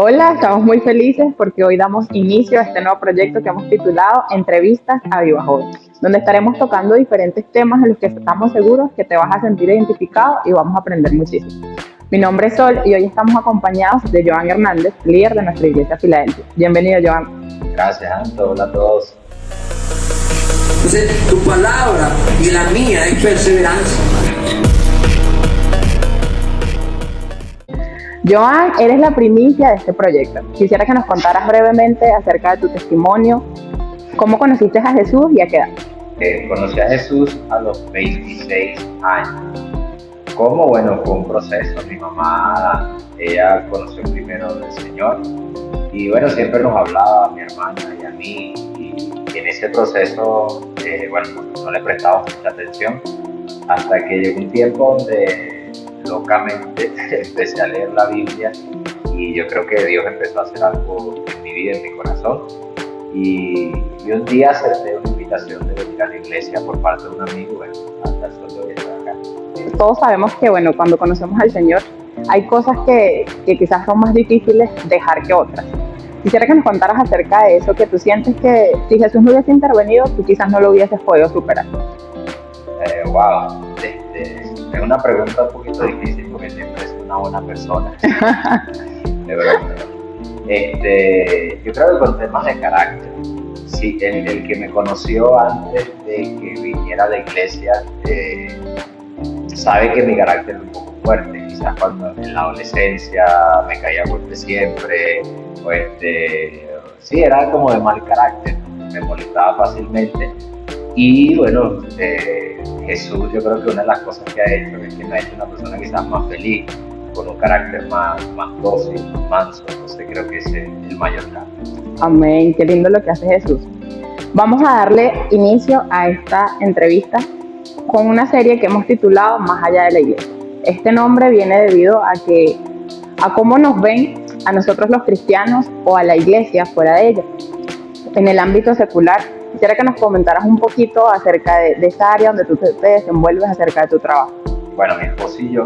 Hola, estamos muy felices porque hoy damos inicio a este nuevo proyecto que hemos titulado Entrevistas a Viva Joven, donde estaremos tocando diferentes temas en los que estamos seguros que te vas a sentir identificado y vamos a aprender muchísimo. Mi nombre es Sol y hoy estamos acompañados de Joan Hernández, líder de nuestra iglesia Filadelfia. Bienvenido, Joan. Gracias, Anto. Hola a todos. Entonces, tu palabra y la mía es perseverancia. Joan, eres la primicia de este proyecto. Quisiera que nos contaras brevemente acerca de tu testimonio, cómo conociste a Jesús y a qué edad. Conocí a Jesús a los 26 años. ¿Cómo? Bueno, fue un proceso. Mi mamá, ella conoció primero al Señor y bueno, siempre nos hablaba a mi hermana y a mí y en ese proceso, no le prestaba mucha atención hasta que llegó un tiempo donde locamente empecé a leer la Biblia y yo creo que Dios empezó a hacer algo en mi vida, en mi corazón y un día acepté una invitación de venir a la iglesia por parte de un amigo y bueno, hasta el sol de hoy estoy acá. Todos sabemos que cuando conocemos al Señor hay cosas que quizás son más difíciles dejar que otras. Quisiera que nos contaras acerca de eso, que tú sientes que si Jesús no hubiese intervenido, tú quizás no lo hubieses podido superar. Es una pregunta un poquito difícil porque siempre es una buena persona. De verdad. Yo creo que con temas de carácter, sí, el que me conoció antes de que viniera a la iglesia sabe que mi carácter es un poco fuerte. Quizás cuando en la adolescencia me caía golpe siempre, sí, era como de mal carácter, me molestaba fácilmente. Y bueno, Jesús, yo creo que una de las cosas que ha hecho es que me ha hecho una persona quizás más feliz, con un carácter más dócil, más manso. Entonces creo que ese es el mayor cambio. Amén, qué lindo lo que hace Jesús. Vamos a darle inicio a esta entrevista con una serie que hemos titulado Más allá de la iglesia. Este nombre viene debido a cómo nos ven a nosotros los cristianos o a la iglesia fuera de ella. En el ámbito secular, quisiera que nos comentaras un poquito acerca de esa área donde tú te desenvuelves, acerca de tu trabajo. Bueno, mi esposo y yo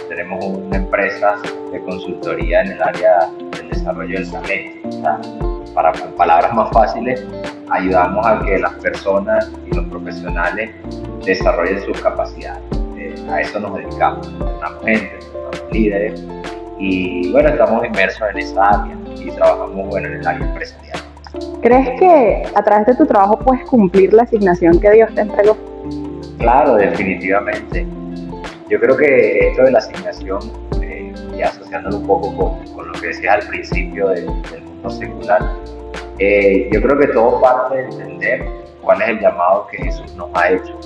tenemos una empresa de consultoría en el área del desarrollo del talento. O sea, con palabras más fáciles, ayudamos a que las personas y los profesionales desarrollen sus capacidades. A eso nos dedicamos. Tenemos gente, tenemos líderes y bueno, estamos inmersos en esa área y trabajamos en el área empresarial. ¿Crees que a través de tu trabajo puedes cumplir la asignación que Dios te entregó? Claro, definitivamente. Yo creo que esto de la asignación, y asociándolo un poco con lo que decías al principio del mundo secular, yo creo que todo parte de entender cuál es el llamado que Jesús nos ha hecho.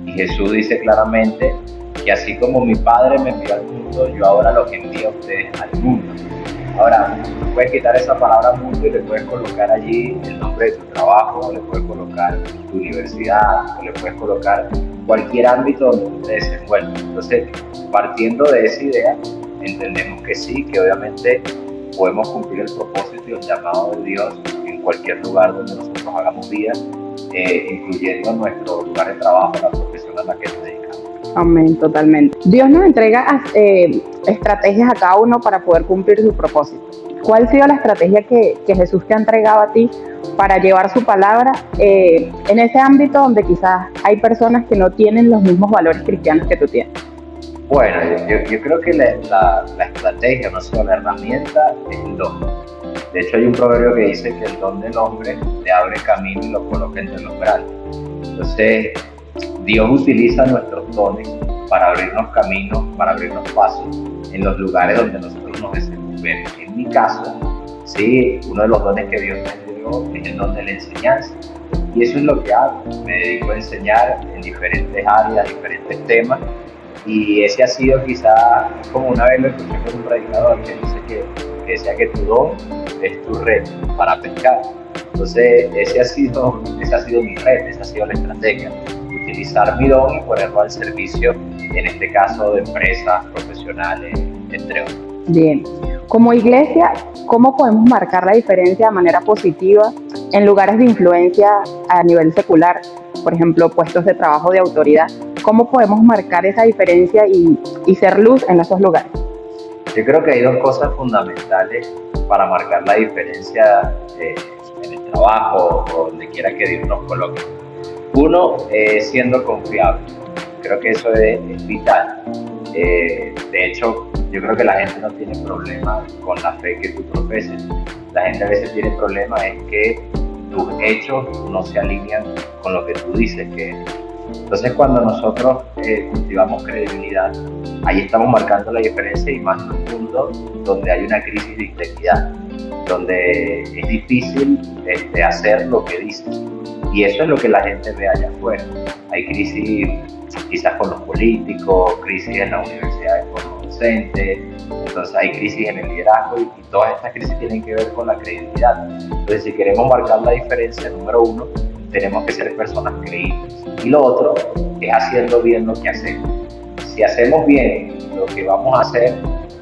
Y Jesús dice claramente que así como mi Padre me envió al mundo, yo ahora los envío a ustedes al mundo. Ahora, puedes quitar esa palabra mundo y le puedes colocar allí el nombre de tu trabajo, le puedes colocar tu universidad, o le puedes colocar cualquier ámbito donde tú te desenvuelvas. Entonces, partiendo de esa idea, entendemos que sí, que obviamente podemos cumplir el propósito y el llamado de Dios en cualquier lugar donde nosotros hagamos vida, incluyendo nuestro lugar de trabajo, la profesión a la que nos dedicamos. Amén, totalmente. Dios nos entrega estrategias a cada uno para poder cumplir su propósito. ¿Cuál ha sido la estrategia que Jesús te ha entregado a ti para llevar su palabra en ese ámbito donde quizás hay personas que no tienen los mismos valores cristianos que tú tienes? Bueno, yo creo que la estrategia, no solo la herramienta, es el don. De hecho, hay un proverbio que dice que el don del hombre le abre camino y lo coloca entre los grandes. Entonces, Dios utiliza nuestros dones para abrirnos caminos, para abrirnos pasos en los lugares donde nosotros nos desenvolvemos. En mi caso, sí, uno de los dones que Dios me dio es el don de la enseñanza. Y eso es lo que hago. Me dedico a enseñar en diferentes áreas, diferentes temas. Y ese ha sido quizás, como una vez lo escuché con un predicador que dice que decía que tu don es tu red para pescar. Entonces, ese ha sido mi red, esa ha sido la estrategia. Utilizar mi don y ponerlo al servicio, en este caso, de empresas, profesionales, entre otros. Bien. Como iglesia, ¿cómo podemos marcar la diferencia de manera positiva en lugares de influencia a nivel secular? Por ejemplo, puestos de trabajo de autoridad. ¿Cómo podemos marcar esa diferencia y ser luz en esos lugares? Yo creo que hay dos cosas fundamentales para marcar la diferencia en el trabajo o donde quiera que Dios nos coloque. Uno, siendo confiable. Creo que eso es vital. De hecho, yo creo que la gente no tiene problema con la fe que tú profeses. La gente a veces tiene problema en que tus hechos no se alinean con lo que tú dices que eres. Entonces, cuando nosotros cultivamos credibilidad, ahí estamos marcando la diferencia, y más en un mundo donde hay una crisis de integridad, donde es difícil hacer lo que dices. Y eso es lo que la gente ve allá afuera. Hay crisis quizás con los políticos, crisis en las universidades con los docentes, entonces hay crisis en el liderazgo, y todas estas crisis tienen que ver con la credibilidad. Entonces, si queremos marcar la diferencia, número uno, tenemos que ser personas creíbles. Y lo otro es haciendo bien lo que hacemos. Si hacemos bien lo que vamos a hacer,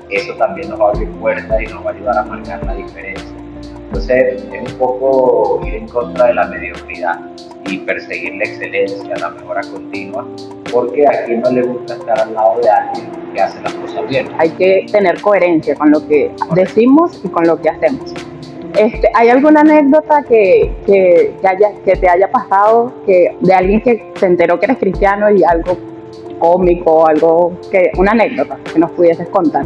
eso también nos va a abrir puertas y nos va a ayudar a marcar la diferencia. Entonces, es un poco ir en contra de la mediocridad y perseguir la excelencia, la mejora continua, porque a quien no le gusta estar al lado de alguien que hace las cosas bien. Hay que tener coherencia con lo que decimos y con lo que hacemos. ¿Hay alguna anécdota que te haya pasado de alguien que se enteró que eres cristiano, y algo cómico, una anécdota que nos pudieses contar?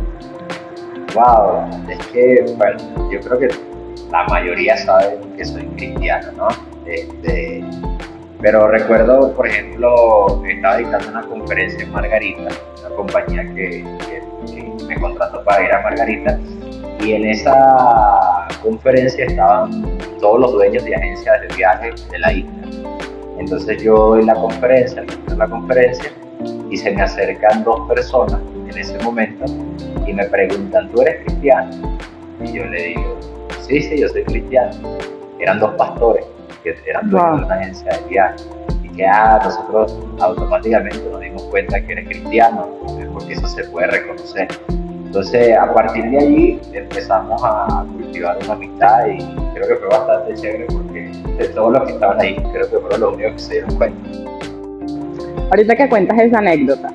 Wow, es que, bueno, yo creo que la mayoría sabe que soy cristiano, ¿no? Pero recuerdo, por ejemplo, estaba dictando una conferencia en Margarita, una compañía que me contrató para ir a Margarita, y en esa conferencia estaban todos los dueños de agencias de viaje de la isla. Entonces yo doy la conferencia, y se me acercan dos personas en ese momento y me preguntan, ¿tú eres cristiano? Y yo le digo, sí, yo soy cristiano. Eran dos pastores que eran dueños de una agencia de viaje. Y que nosotros automáticamente nos dimos cuenta que eres cristiano, porque eso se puede reconocer. Entonces, a partir de allí empezamos a cultivar una amistad, y creo que fue bastante chévere, porque de todos los que estaban ahí, creo que fueron los únicos que se dieron cuenta. Ahorita que cuentas esa anécdota,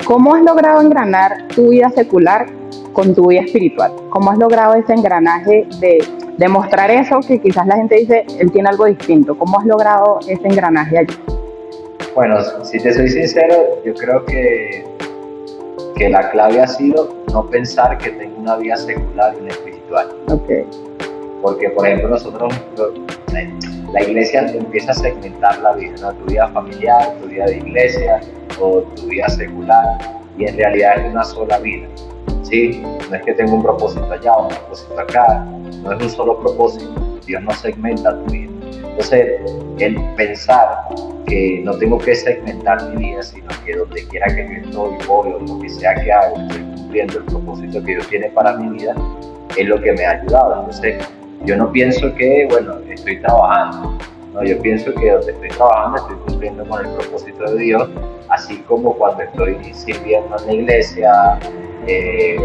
¿cómo has logrado engranar tu vida secular con tu vida espiritual? ¿Cómo has logrado ese engranaje de mostrar eso que quizás la gente dice, él tiene algo distinto? ¿Cómo has logrado ese engranaje allí? Bueno, si te soy sincero, yo creo que la clave ha sido no pensar que tengo una vida secular y una espiritual. Okay. Porque, por ejemplo, nosotros, la iglesia empieza a segmentar la vida, ¿no? Tu vida familiar, tu vida de iglesia o tu vida secular, y en realidad es una sola vida. ¿Sí? No es que tenga un propósito allá o un propósito acá, no es un solo propósito. Dios no segmenta tu vida. Entonces, el pensar que no tengo que segmentar mi vida, sino que donde quiera que yo estoy, voy, o lo que sea que hago, estoy cumpliendo el propósito que Dios tiene para mi vida, es lo que me ha ayudado. Entonces, yo no pienso que, bueno, estoy trabajando. No, yo pienso que donde estoy trabajando estoy cumpliendo con el propósito de Dios, así como cuando estoy sirviendo en la iglesia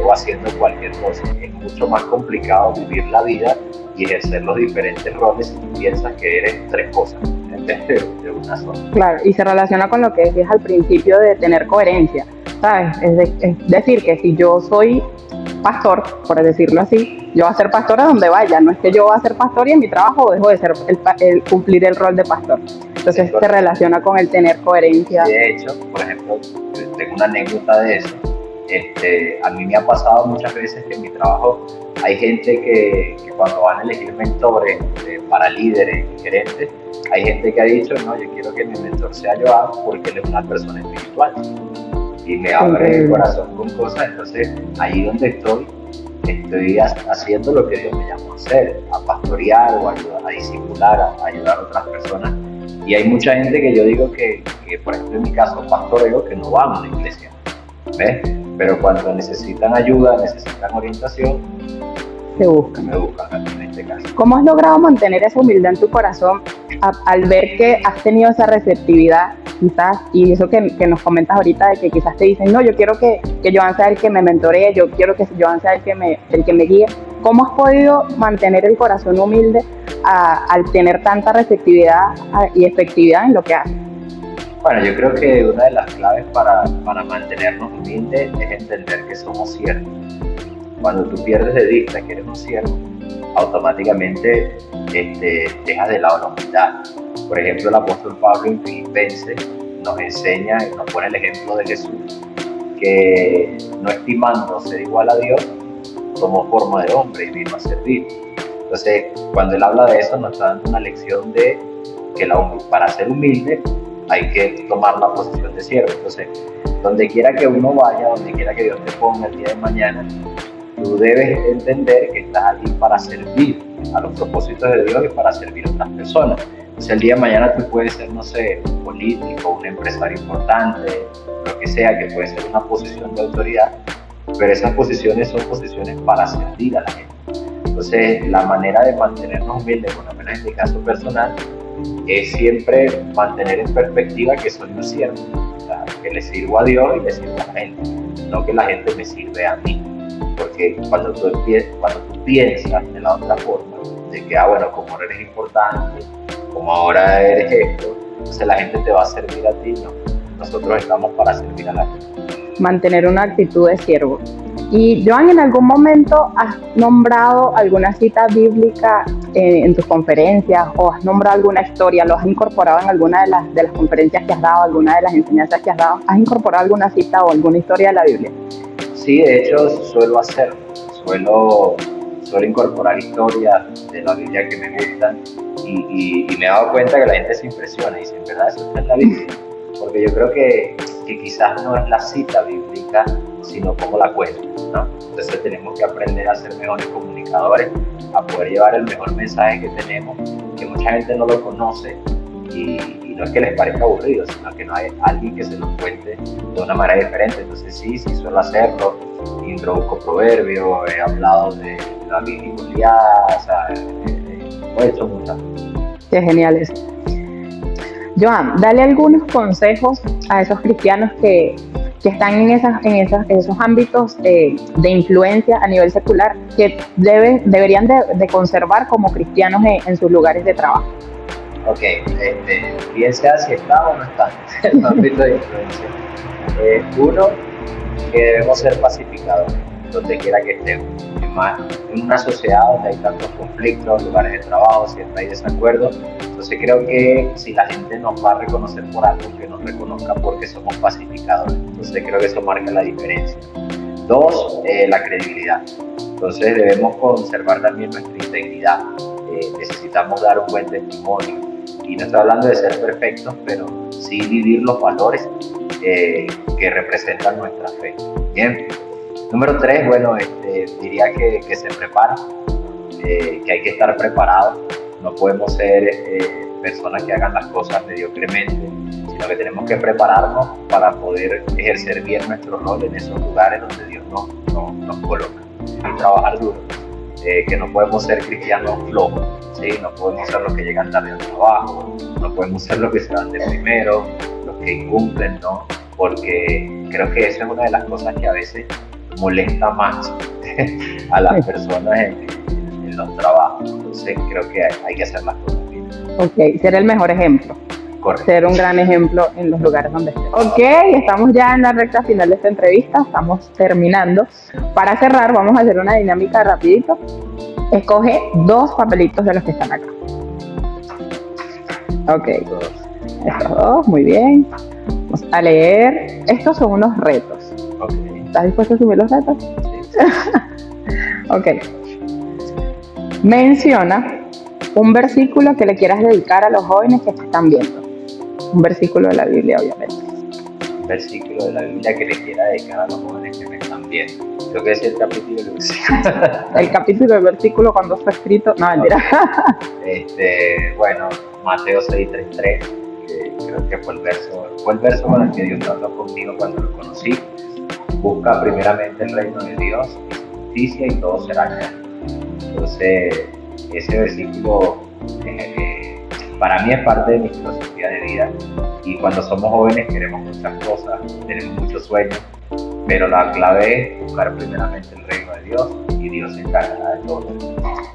o haciendo cualquier cosa. Es mucho más complicado vivir la vida y ejercer los diferentes roles si tú piensas que eres tres cosas en vez de una sola. Claro, y se relaciona con lo que decías al principio de tener coherencia, ¿sabes? Es decir, que si yo soy pastor, por decirlo así, yo voy a ser pastor a donde vaya, no es que yo voy a ser pastor y en mi trabajo dejo de ser cumplir el rol de pastor. Entonces se relaciona con el tener coherencia. De hecho, por ejemplo, tengo una anécdota de eso. A mí me ha pasado muchas veces que en mi trabajo hay gente que cuando van a elegir mentores para líderes y gerentes, hay gente que ha dicho, no, yo quiero que mi mentor sea Joan porque él es una persona espiritual y me abre el corazón con cosas. Entonces ahí donde estoy haciendo lo que Dios me llamó a hacer, a pastorear o a discipular, a ayudar a otras personas. Y hay mucha gente que yo digo que por ejemplo en mi caso, pastoreo, que no van a una iglesia, ¿ves? Pero cuando necesitan ayuda, necesitan orientación, me buscan en este caso. ¿Cómo has logrado mantener esa humildad en tu corazón al ver que has tenido esa receptividad, quizás, y eso que nos comentas ahorita, de que quizás te dicen, no, yo quiero que Joan sea el que me mentoree, yo quiero que Joan sea el que me guíe? ¿Cómo has podido mantener el corazón humilde al tener tanta receptividad y efectividad en lo que haces? Bueno, yo creo que una de las claves para mantenernos humildes es entender que somos siervos. Cuando tú pierdes de vista que eres un siervo, automáticamente dejas de lado la humildad. Por ejemplo, el apóstol Pablo en Filipenses nos enseña y nos pone el ejemplo de Jesús, que no estimando ser igual a Dios, tomó forma de hombre y vino a servir. Entonces, cuando él habla de eso, nos está dando una lección de que para ser humilde hay que tomar la posición de siervo. Entonces, donde quiera que uno vaya, donde quiera que Dios te ponga el día de mañana, tú debes entender que estás allí para servir a los propósitos de Dios y para servir a otras personas. Entonces, el día de mañana tú puedes ser, no sé, un político, un empresario importante, lo que sea, que puede ser una posición de autoridad, pero esas posiciones son posiciones para servir a la gente. Entonces, la manera de mantenernos humildes, por lo menos en mi caso personal, es siempre mantener en perspectiva que soy un siervo, o sea, que le sirvo a Dios y le sirvo a la gente, no que la gente me sirve a mí. Porque cuando tú piensas de la otra forma, de que, bueno, como ahora eres importante, como ahora eres esto, entonces la gente te va a servir a ti, no. Nosotros estamos para servir a la gente. Mantener una actitud de siervo. Y Joan, ¿en algún momento has nombrado alguna cita bíblica en tus conferencias o has nombrado alguna historia? ¿Lo has incorporado en alguna de las conferencias que has dado, alguna de las enseñanzas que has dado? ¿Has incorporado alguna cita o alguna historia de la Biblia? Sí, de hecho suelo hacerlo. Suelo incorporar historias de la Biblia que me gustan y me he dado cuenta que la gente se impresiona y dice, ¿en verdad eso está en la Biblia? Porque yo creo que quizás no es la cita bíblica, sino cómo la cuenta, ¿no? Entonces tenemos que aprender a ser mejores comunicadores, a poder llevar el mejor mensaje que tenemos, que mucha gente no lo conoce y no es que les parezca aburrido, sino que no hay alguien que se los cuente de una manera diferente. Entonces sí suelo hacerlo, introduzco proverbios, he hablado de David y Goliat, o sea, he hecho muchas cosas. Qué genial eso. Joan, dale algunos consejos a esos cristianos que están en esos ámbitos de influencia a nivel secular, que deberían de conservar como cristianos en sus lugares de trabajo. Ok, bien sea si está o no está en el ámbito de influencia. Uno, que debemos ser pacificadores, donde quiera que estemos. En una sociedad donde hay tantos conflictos, lugares de trabajo, siempre hay desacuerdos. Entonces creo que si la gente nos va a reconocer por algo, que nos reconozca porque somos pacificadores. Entonces creo que eso marca la diferencia. Dos, la credibilidad. Entonces debemos conservar también nuestra integridad. Necesitamos dar un buen testimonio. Y no estoy hablando de ser perfectos, pero sí vivir los valores que representan nuestra fe. Bien. Número 3, bueno, diría que se prepara, que hay que estar preparados. No podemos ser personas que hagan las cosas mediocremente, sino que tenemos que prepararnos para poder ejercer bien nuestro rol en esos lugares donde Dios nos coloca. Y trabajar duro, que no podemos ser cristianos flojos, ¿sí? No podemos ser los que llegan tarde al trabajo, no podemos ser los que se van de primero, los que incumplen, ¿no? Porque creo que eso es una de las cosas que a veces molesta más a las personas en los trabajos. Entonces creo que hay que hacer las cosas bien. Ok, ser el mejor ejemplo. Correcto. Ser un gran ejemplo en los lugares donde estés. Ok, estamos ya en la recta final de esta entrevista, estamos terminando. Para cerrar vamos a hacer una dinámica rapidito. Escoge 2 papelitos de los que están acá. Ok, estos 2, muy bien. Vamos a leer. Estos son unos retos. Okay. ¿Estás dispuesto a asumir los retos? Sí. Ok. Menciona un versículo que le quieras dedicar a los jóvenes que te están viendo. Un versículo de la Biblia, obviamente. Un versículo de la Biblia que le quiera dedicar a los jóvenes que me están viendo. Creo que es el capítulo del versículo. El capítulo del versículo cuando fue escrito. No, mentira. Bueno, Mateo 6:33, que creo que fue el verso con el que Dios trató conmigo cuando lo conocí. Busca primeramente el reino de Dios y su justicia y todo será añadido. Entonces, ese versículo para mí es parte de mi filosofía de vida, y cuando somos jóvenes queremos muchas cosas, tenemos muchos sueños, pero la clave es buscar primeramente el reino de Dios y Dios se encargará de todo.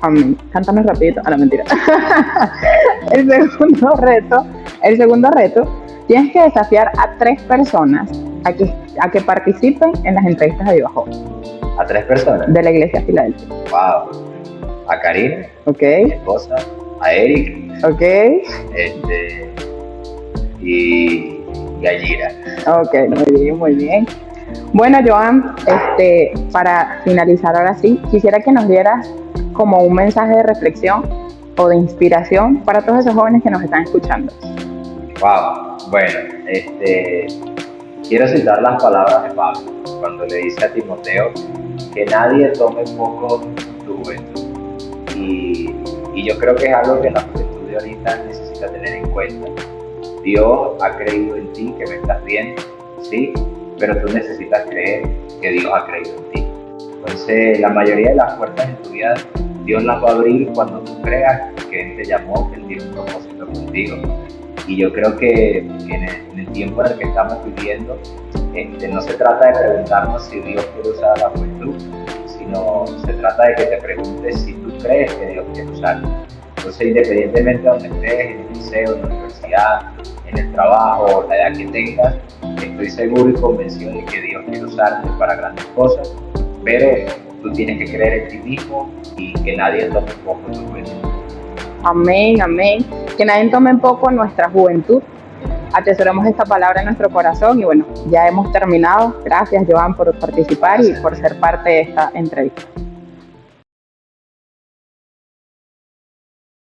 Amén. Cántame rapidito. A la mentira. El segundo reto, tienes que desafiar a 3 personas a que participen en las entrevistas de Viva Joven. A 3 personas. de la iglesia Filadelfia. Wow. A Karina, Ok, mi esposa, a Eric, ok, y a Gira. ok, muy bien, muy bien. Bueno, Joan, para finalizar ahora sí, quisiera que nos dieras como un mensaje de reflexión o de inspiración para todos esos jóvenes que nos están escuchando. Wow. Bueno, quiero citar las palabras de Pablo cuando le dice a Timoteo que nadie tome poco tu juventud. Y yo creo que es algo que la juventud de ahorita necesita tener en cuenta. Dios ha creído en ti, que me estás viendo, ¿sí? Pero tú necesitas creer que Dios ha creído en ti. Entonces, la mayoría de las puertas en tu vida, Dios las va a abrir cuando tú creas que Él te llamó, que Él tiene un propósito contigo. Y yo creo que en el tiempo en el que estamos viviendo, no se trata de preguntarnos si Dios quiere usar a la juventud, sino se trata de que te preguntes si tú crees que Dios quiere usarlo. Entonces, independientemente de donde estés, en el liceo, en la universidad, en el trabajo, la edad que tengas, estoy seguro y convencido de que Dios quiere usarte para grandes cosas, pero tú tienes que creer en ti mismo y que nadie tome poco tu juventud. Amén, amén. Que nadie tome en poco nuestra juventud. Atesoremos esta palabra en nuestro corazón y bueno, ya hemos terminado. Gracias, Joan, por participar y por ser parte de esta entrevista.